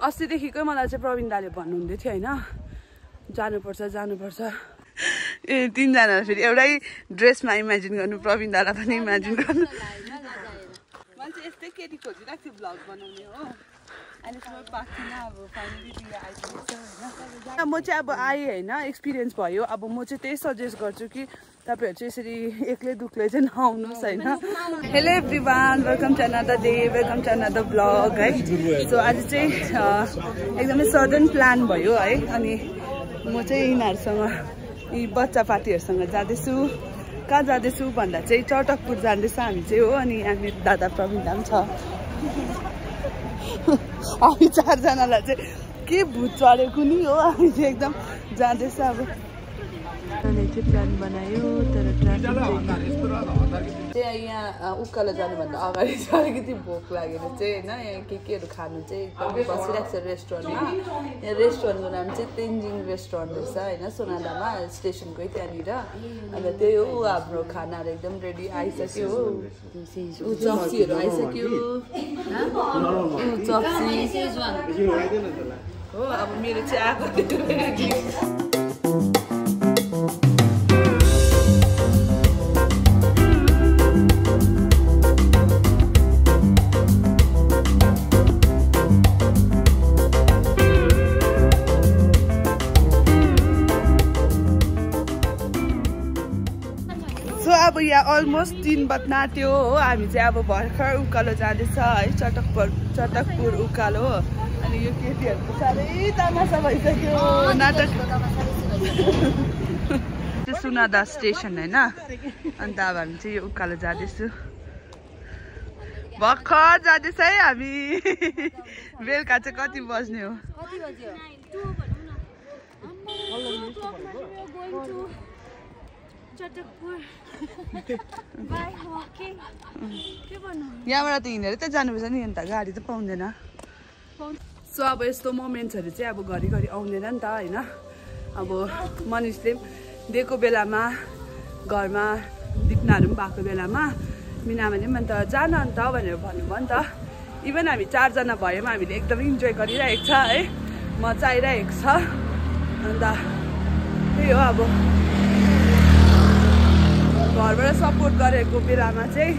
अस्तिदेखिकै मलाई चाहिँ प्रवीण दाले भन्नुहुँदै थियो हैन जानुपर्छ जानुपर्छ ए तीनजना फेरि एउटै ड्रेसमा इमेजिन गर्नु प्रवीण दालाई पनि इमेजिन गर्नु मान्छे यस्तै केटी खोजिरहेको थियो ब्लग बनाउने हो अहिलेसम्म पाएको थिएन अब फाइनली दिदी आइपुग्छ हैन म चाहिँ अब आएँ हैन एक्सपिरियन्स भयो अब म चाहिँ त्यही सजेस्ट गर्छु कि तपाईहरु चाहिँ यसरी एक्लै दुक्लै चाहिँ नआउनुस् हैन hello everyone welcome to another day welcome to another blog है सो आज चाहिँ एकदमै सडन प्लान भयो है अनि म चाहिँ यिनीहरुसँग यी बच्चा पार्टीहरुसँग जाँदैछु कहाँ जाँदैछु भन्दा चाहिँ चटकपुर जाँदैछ हामी चाहिँ हो अनि हामी दादा प्रवीण दाम छ हामी चारजनालाई चाहिँ के भूत चढेको नि हो हामी चाहिँ एकदम जाँदैछ अब चाहिँ प्लान बनायो तर ट्राफिक चाहिँ यहाँ उकालो जानुभन्दा अगाडि चाहिँ अलिकति भोक लागेर चाहिँ होइन यहाँ केहरू खानु चाहिँ एकदम बसिरहेको छ रेस्टुरेन्टमा यहाँ रेस्टुरेन्टको नाम चाहिँ तेन्जिङ रेस्टुरेन्ट रहेछ होइन सोनादामा स्टेसनकै त्यहाँनिर अन्त त्यही हो हाम्रो खानाहरू एकदम रेडी आइसक्यो हो चप्सीहरू आइसक्यो चप्सी हो अब मेरो चाहिँ आएको अब यहाँ अलमोस्ट 3 बज्न आँट्यो हो हामी चाहिँ अब भर्खर उकालो जाँदैछ है चटकपुर उकालो अनि यो केटीहरूको साह्रै तमासा भइसक्यो नाटक सुनादा स्टेसन होइन अन्त अब हामी चाहिँ यो उकालो जाँदैछु भर्खर जाँदैछ है हामी बेलुका चाहिँ कति बज्ने हो यहाँबाट त हिँडेर त जानुपर्छ नि अन्त गाडी त पाउँदैन सो अब यस्तो मोमेन्ट्सहरू चाहिँ अब घरिघरि आउँदैन नि त होइन अब मनिषले दिएको बेलामा घरमा दिप्नाहरू पनि भएको बेलामा मिनामाले पनि अन्त जान अन्त भनेर भन्नुभयो नि त इभन हामी 4 जना भयौँ हामीले एकदमै इन्जोय गरिरहेको छ है मजा आइरहेको छ अन्त त्यही हो अब घरबाट सपोर्ट गरेको बेलामा चाहिँ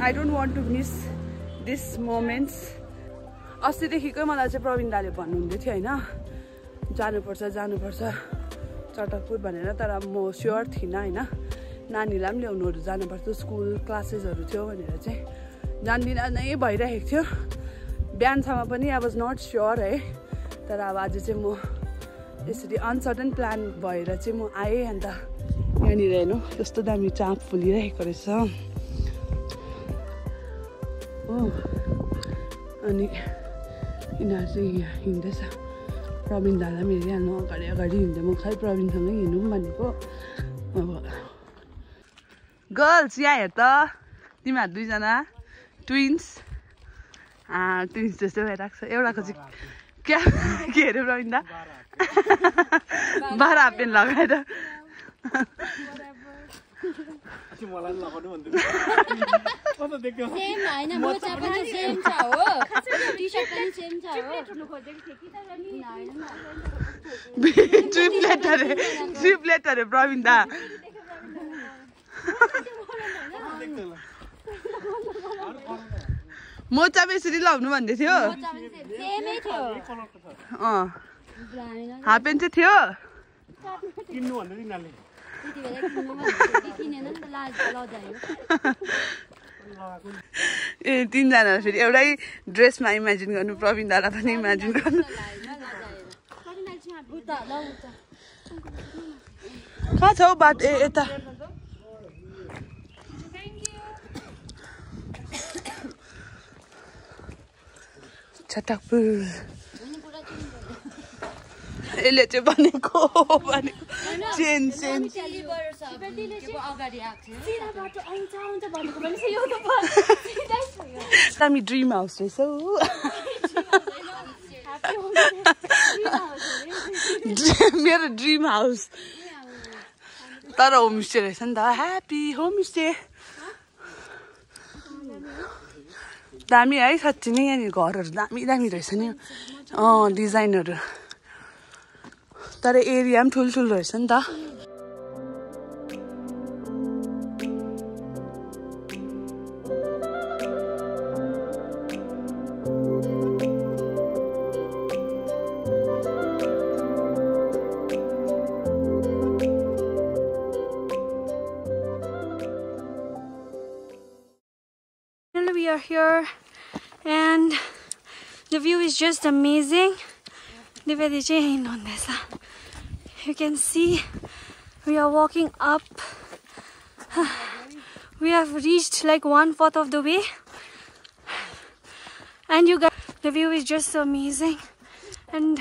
I don't want to miss this moments अस्तिदेखिकै मलाई चाहिँ प्रवीण दाले भन्नुहुँदै थियो होइन जानुपर्छ चटकपुर भनेर तर म स्योर थिइनँ होइन नानीलाई पनि ल्याउनुहरू जानुपर्छ स्कुल क्लासेसहरू थियो भनेर चाहिँ जान्दिनँ नै भइरहेको थियो बिहानसम्म पनि आई वाज नट स्योर है तर अब आज चाहिँ म यसरी अनसर्टन प्लान भएर चाहिँ म आएँ अन्त यहाँनिर हेर्नु कस्तो दामी चाँप फुलिरहेको रहेछ हो अनि यिनीहरू चाहिँ यहाँ हिँड्दैछ प्रवीण दादा पनि हेरिहाल्नु अगाडि हिँड्दै म खै प्रवीणसँगै हिँड्नु पनि भनेको अब गर्ल्स यहाँ हेर त तिमीहरू 2 जना ट्विन्स जस्तो भइरहेको छ एउटाको चाहिँ क्या के अरे प्रवीण दा 12 हाफ पेन्ट लगाएर ट्रिपलेट अरे प्रवीण दा मोचा बेसरी लाउनु भन्दै थियो हाफ पेन्ट चाहिँ थियो ए 3 जना फेरि एउटै ड्रेसमा इमेजिन गर्नु प्रवीण दालाई पनि इमेजिन गर्नु कहाँ छ हौ बात ए यता चटकपुर यसले चाहिँ भनेको चेन दामी ड्रिम हाउस रहेछ मेरो ड्रिम हाउस तर होमस्टे रहेछ नि त ह्याप्पी होमस्टे दामी है साँच्ची नै यहाँनिर घरहरू दामी दामी रहेछ नि डिजाइनहरू तर एरिया पनि ठुल्ठुलो रहेछ नि त We are here and the view is just amazing. You can see we are walking up. We have reached like 1/4 of the way, and you guys, the view is just so amazing. And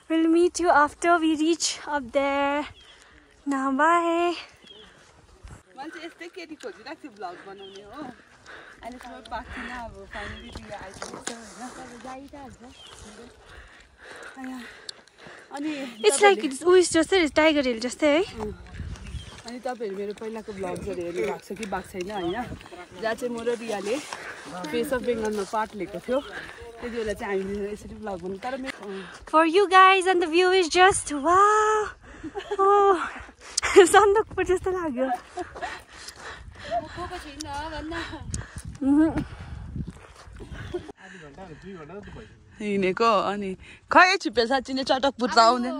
we'll meet you after we reach up there. Now bye. It's like it's always just there. It's Tiger Hill, just there. अनि तपाईहरु मेरो पहिलाको ब्लग्सहरु हेर्नु भएको छ कि भएको छैन हैन जहाँ चाहिँ म र रियाले फेस अफ बेंगलमा पार्ट लिएको थियो त्यति बेला चाहिँ हामीले यसरी ब्लग गर्नु तर For you guys, and the view is just wow. Oh, Sandakphu जस्तो लाग्यो हिँडेको अनि खै छिपे साँच्ची नै चटकपुर त आउँदैन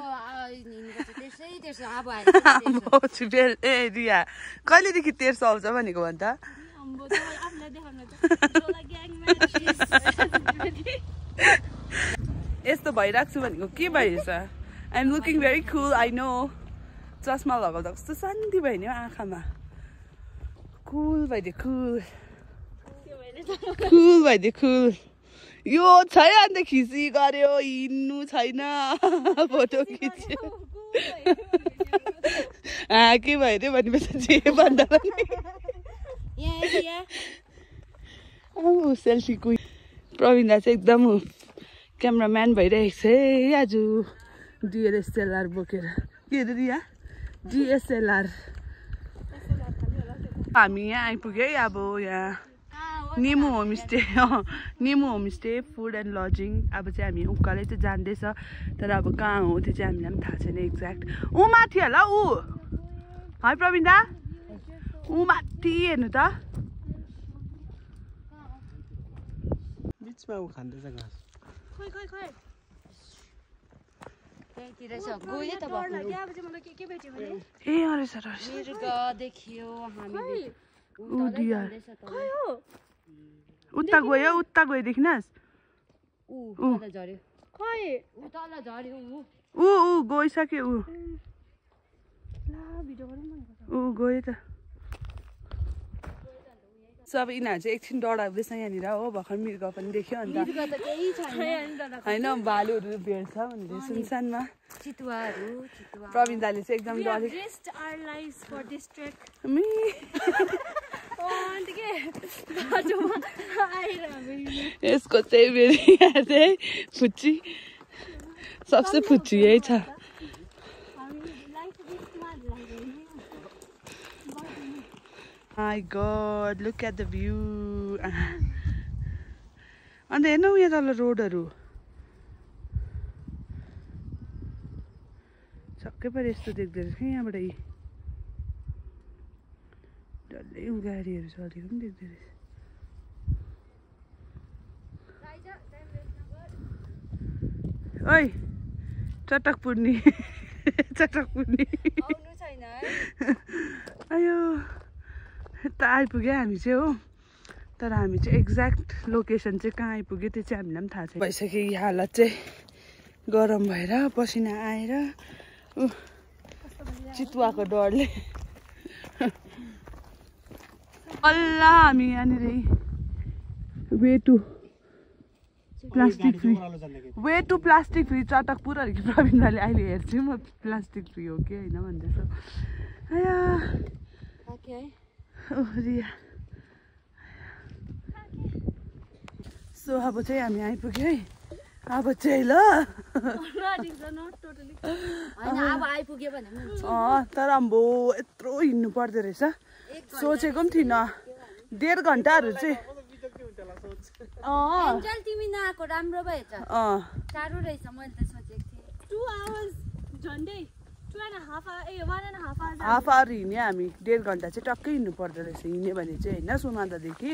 ए रिया कहिलेदेखि 1300 आउँछ भनेको भन्छ यस्तो भइरहेको छु भनेको के भइरहेछ I am looking very cool I know चस्मा लगाउँदा कस्तो शान्ति भयो नि आँखामा कुल भइदियो कुल भइदियो कुल यो छैन अन्त खिची गर्यो हिँड्नु छैन फोटो खिच्यो के भयो रे भनेपछि जे भन्दा पनि सेल्फी क्विन प्रवीण दा चाहिँ एकदम क्यामराम्यान भइरहेको छ है आज DSLR बोकेर के रे रिया DSLR हामी यहाँ आइपुग्यो है अब यहाँ नेमु होमस्टे फुड एन्ड लजिङ अब चाहिँ हामी उकालै चाहिँ जान्दैछ तर अब कहाँ हो त्यो चाहिँ हामीलाई पनि थाहा छैन एक्ज्याक्ट ऊ माथि होला ऊ है प्रवीण दा ऊ माथि हेर्नु त बिचमा ऊ खाँदैछ घाँस उता गयो देखिनास् गइसक्यो ऊ गयो त सो अब यिनीहरू चाहिँ एकछिन डराउँदैछ यहाँनिर हो भर्खर मृग पनि देख्यो अन्त होइन भालुहरू भेट्छ भनेर सुनसानमा प्रवीण दाले चाहिँ एकदम यसको चाहिँ फेरि यहाँ चाहिँ फुच्ची सबसे फुच्ची यही छ My God, look at the view. And then we have all the road. Chakka par isto dekh de rahe hain bada hi. Dalle ugari haru chali kam dekh de rahe. Oi, Chatakpurni. Chatakpurni. आउनु छैन है आयो त आइपुग्यो हामी चाहिँ हो तर हामी चाहिँ एक्ज्याक्ट लोकेसन चाहिँ कहाँ आइपुग्यो त्यो चाहिँ हामीलाई पनि थाहा छैन भइसक्यो यो हालत चाहिँ गरम भएर पसिना आएर चितुवाको डरले अल्ला हामी यहाँनिर way to plastic free Chatakpur कि प्रवीण दाले अहिले हेर्छु म प्लास्टिक फ्री हो कि होइन भन्दैछ रिया सो अब चाहिँ हामी आइपुग्यो है अब चाहिँ ल तर अम्बो यत्रो हिँड्नु पर्दो रहेछ सोचेको पनि थिइनँ 1.5 घन्टाहरू चाहिँ एन्जल तिमी नआएको राम्रो भएछ अँ टाढो रहेछ मैले त सोचेको थिएँ 2 hours झन्डै 2.5 hours 1.5 hours हाफ आवर हिँड्यो हामी 1.5 घन्टा चाहिँ टक्कै हिँड्नु पर्दो रहेछ हिँड्यो भने चाहिँ होइन सुमादादेखि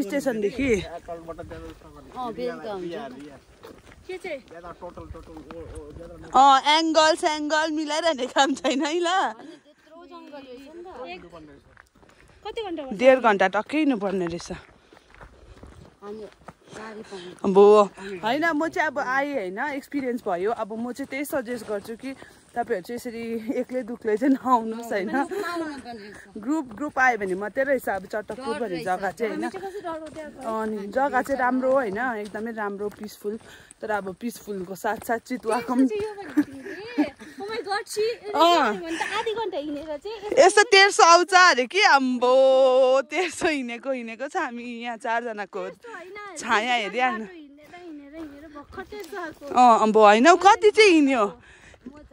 स्टेसनदेखि एङ्गल मिलाइरहने काम छैन है ल कति घन्टा 1.5 घन्टा टक्कै हिँड्नु पर्ने रहेछ अब होइन म चाहिँ अब आएँ होइन एक्सपिरियन्स भयो अब म चाहिँ त्यही सजेस्ट गर्छु कि तपाईँहरू चाहिँ यसरी एक्लै दुक्लै चाहिँ नआउनुहोस् होइन ग्रुप आयो भने मात्रै रहेछ अब चटकपुर भन्ने जग्गा चाहिँ होइन अनि जग्गा चाहिँ राम्रो होइन एकदमै राम्रो पिसफुल तर अब पिसफुलको साथसाथ चितुवाको यस्तो 1300 आउँछ अरे कि अम्बो 1300 हिँडेको छ हामी यहाँ 4 जनाको छाया हेरिहाल्नु अम्बो होइन कति चाहिँ हिँड्यो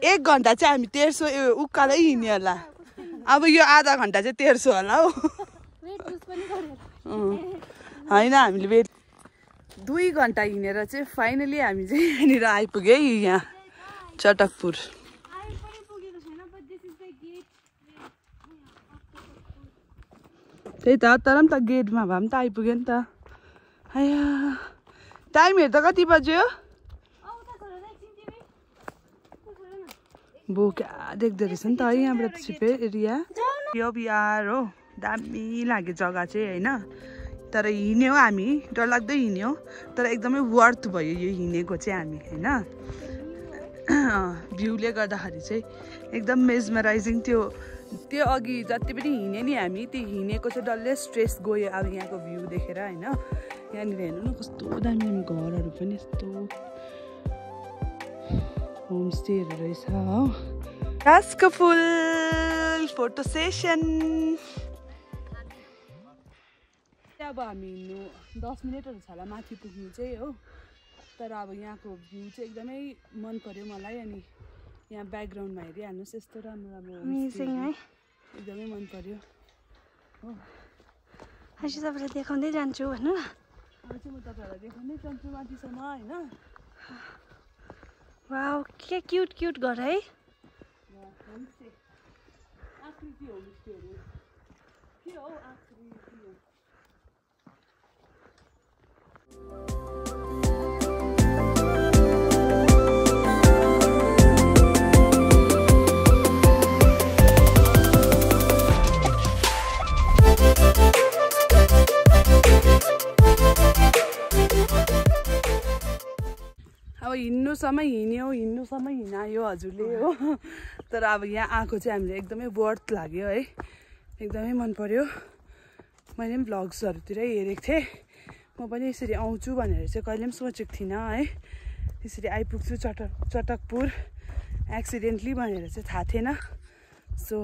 1 घन्टा चाहिँ हामी 1300 उकालै हिँड्यो होला अब यो आधा घन्टा चाहिँ 1300 होला हौ होइन हामीले वेट 2 घन्टा हिँडेर चाहिँ फाइनली हामी चाहिँ यहाँनिर आइपुग्यो है यहाँ चटकपुर त्यही त तर पनि त गेटमा भए पनि त आइपुग्यो नि त आया टाइमहरू त कति बज्यो बो क्या देख्दो रहेछ नि त है यहाँबाट छिपे एरिया यो बिहार हो दामी लाग्यो जग्गा चाहिँ होइन तर हिँड्यौँ हामी डरलाग्दो हिँड्यौँ तर एकदमै वर्थ भयो यो हिँडेको चाहिँ हामी होइन भ्यूले गर्दाखेरि चाहिँ एकदम मेजमराइजिङ त्यो अघि जति पनि हिँड्यो नि हामी त्यो हिँडेको चाहिँ डल्लै स्ट्रेस गयो अब यहाँको भ्यू देखेर होइन यहाँनिर हेर्नु न कस्तो दामी घरहरू पनि यस्तो होमस्टेहरू रहेछ हो कासको फुल फोटो सेसन अब हामी हिँड्नु 10 मिनटहरू छ होला माथि पुग्नु चाहिँ हो तर अब यहाँको भ्यू चाहिँ एकदमै मन पर्यो मलाई अनि यहाँ ब्याकग्राउन्डमा हेरिहाल्नुहोस् यस्तो राम्रो है एकदमै मन पर्यो हो अहिले तपाईँलाई देखाउँदै जान्छु भन्नु न अब चाहिँ म तपाईँहरूलाई देखाउँदै जान्छु माथिसम्म होइन वाउ के क्युट घर है होमस्टे आकृति होमस्टेहरू के हो आकृति अब हिँड्नुसम्म हिँडायो हजुरले हो तर अब यहाँ आएको चाहिँ हामीले एकदमै वर्थ लाग्यो है एकदमै मन पर्यो मैले पनि भ्लग्सहरूतिरै हेरेको थिएँ म पनि यसरी आउँछु भनेर चाहिँ कहिले पनि सोचेको थिइनँ है यसरी आइपुग्छु चटकपुर एक्सिडेन्टली भनेर चाहिँ थाहा थिएन सो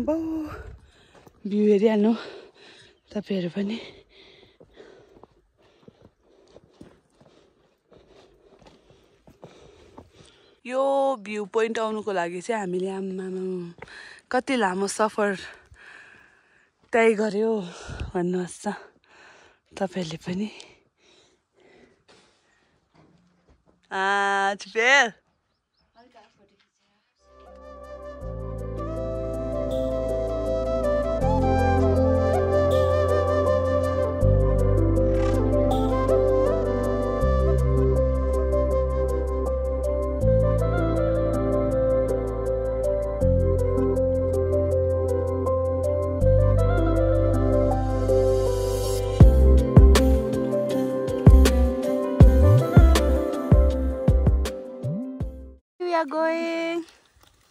बो भ्यू हेरिहाल्नु तपाईँहरू पनि यो भ्यू पोइन्ट आउनुको लागि चाहिँ हामीले आम्मामा कति लामो सफर तय गर्यो भन्नुहोस् त तपाईँहरूले पनि फेल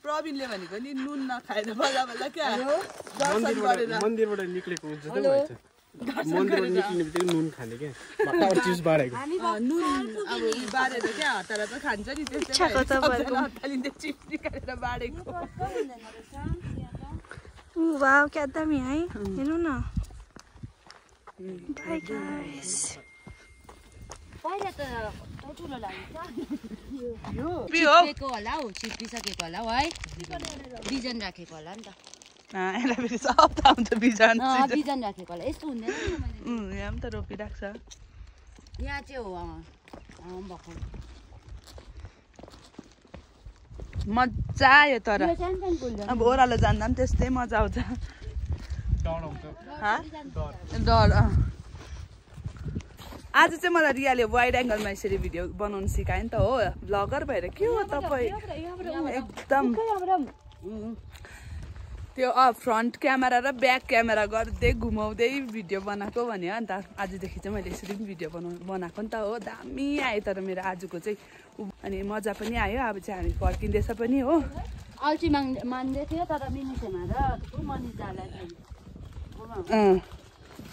प्रवीणले भनेको नि नुन नखाएर बल्ल बल्ल क्या मन्दिरबाट निक्लेको हुन्छ त भन्छ मन्दिरबाट निक्लिने बित्तिकै नुन खाने क्या भट्टाबाट चिज बारेको नुन अब बारेर क्या हतारा त खान्छ नि त्यस्तै चिप्स निकालेर बारेको वाउ क्या दामी है हेर्नु न बाइ गाइस पहिला त ठुलो लाग्छ यो चिप्लेको होला हौ चिप्लिसकेको होला हौ है बिजन राखेको होला नि त यसलाई फेरि सब थाहा हुन्छ बिजन बिजन राखेको होला यस्तो हुँदैन यहाँ पनि त रोपिराख्छ यहाँ चाहिँ हो भर्खर मजा आयो तर अब ओह्रालो जान्दा पनि त्यस्तै मजा आउँछ डर आज चाहिँ मलाई रियाले वाइड एङ्गलमा यसरी भिडियो बनाउनु सिकायो नि त हो भ्लगर भएर के हो तपाईँ एकदम त्यो फ्रन्ट क्यामेरा र ब्याक क्यामेरा गर्दै घुमाउँदै भिडियो बनाएको भने अन्त आजदेखि चाहिँ मैले यसरी पनि भिडियो बनाएको नि त हो दामी आयो तर मेरो आजको चाहिँ अनि मजा पनि आयो अब चाहिँ हामी फर्किँदैछ पनि हो अल्छी मान्दै थियो तर मिनिसेमा र मनिष जाला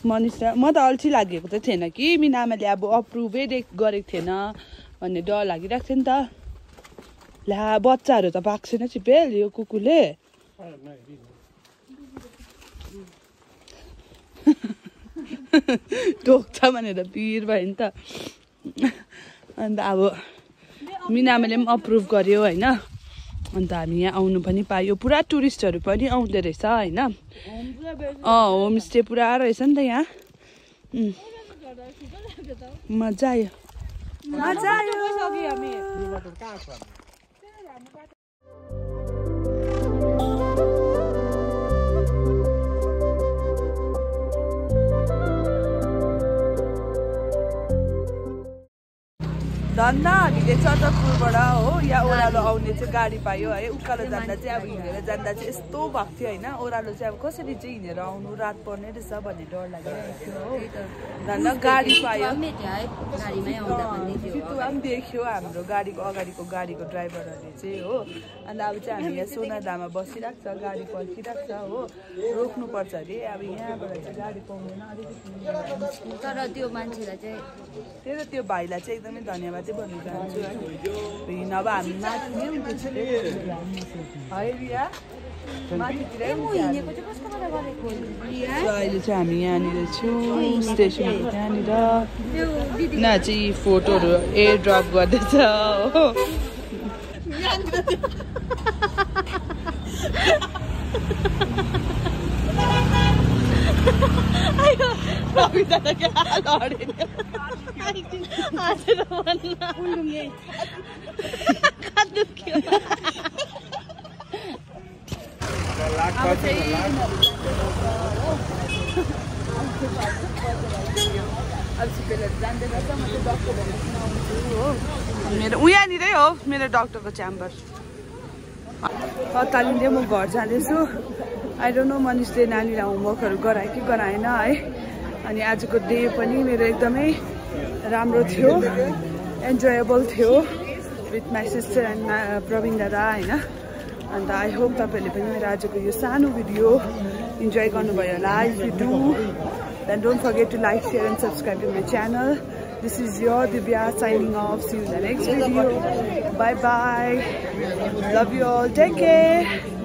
मनिष म त अल्छी लागेको त थिएन कि मिनामाले अब अप्रुभै गरेको थिएन भन्ने डर लागिरहेको थियो नि त ला बच्चाहरू त पाएको छैन छिपेल यो कुकुरले टोक्छ भनेर पिर भयो नि त अन्त अब मिनामाले पनि अप्रुभ गर्यो होइन अन्त हामी यहाँ आउनु पनि पायो पुरा टुरिस्टहरू पनि आउँदो रहेछ होइन होमस्टे पुरा रहेछ नि त यहाँ मजा आयो मजा आयो धन्दा हामीले चतरपुरबाट हो या ओह्रालो आउने चाहिँ गाडी पायो है उकालो जाँदा चाहिँ अब हिँडेर जाँदा चाहिँ यस्तो भएको थियो होइन ओह्रालो चाहिँ अब कसरी चाहिँ हिँडेर आउनु रात पर्ने रहेछ भन्ने डर लागिरहेको थियो हो धन्दा गाडी पायो चितुवा पनि देख्यो हाम्रो गाडीको अगाडिको गाडीको ड्राइभरहरूले चाहिँ हो अन्त अब चाहिँ हामी यहाँ सोनादामा बसिरहेको छ गाडी पर्खिरहेको छ हो रोक्नुपर्छ अरे अब यहाँबाट चाहिँ गाडी पाउँदैन अलिकति तर त्यो मान्छेलाई चाहिँ त्यही त त्यो भाइलाई चाहिँ एकदमै धन्यवाद भन्नु चाहन्छु है नभए हामी माथि नै हुन्थ्यो है रिया माथितिरै अहिले चाहिँ हामी यहाँनिर छौँ स्टेसनको त्यहाँनिर ना चाहिँ फोटोहरू एयर ड्रप गर्दैछ हो मेरो उहाँनिरै हो मेरो डाक्टरको च्याम्बर ततालिँदै म घर जाँदैछु आई डोन्ट नो मनिषले नानीलाई होमवर्कहरू गरायो कि गराएन है अनि आजको डे पनि मेरो एकदमै राम्रो थियो एन्जोयबल थियो with my sister and Praveen दादा होइन अन्त आई होप तपाईँहरूले पनि मेरो आजको यो सानो भिडियो इन्जोय गर्नुभयो होला if you do then don't forget to like share and subscribe to my channel this is your Divya signing off see you in the next video bye bye love you all take care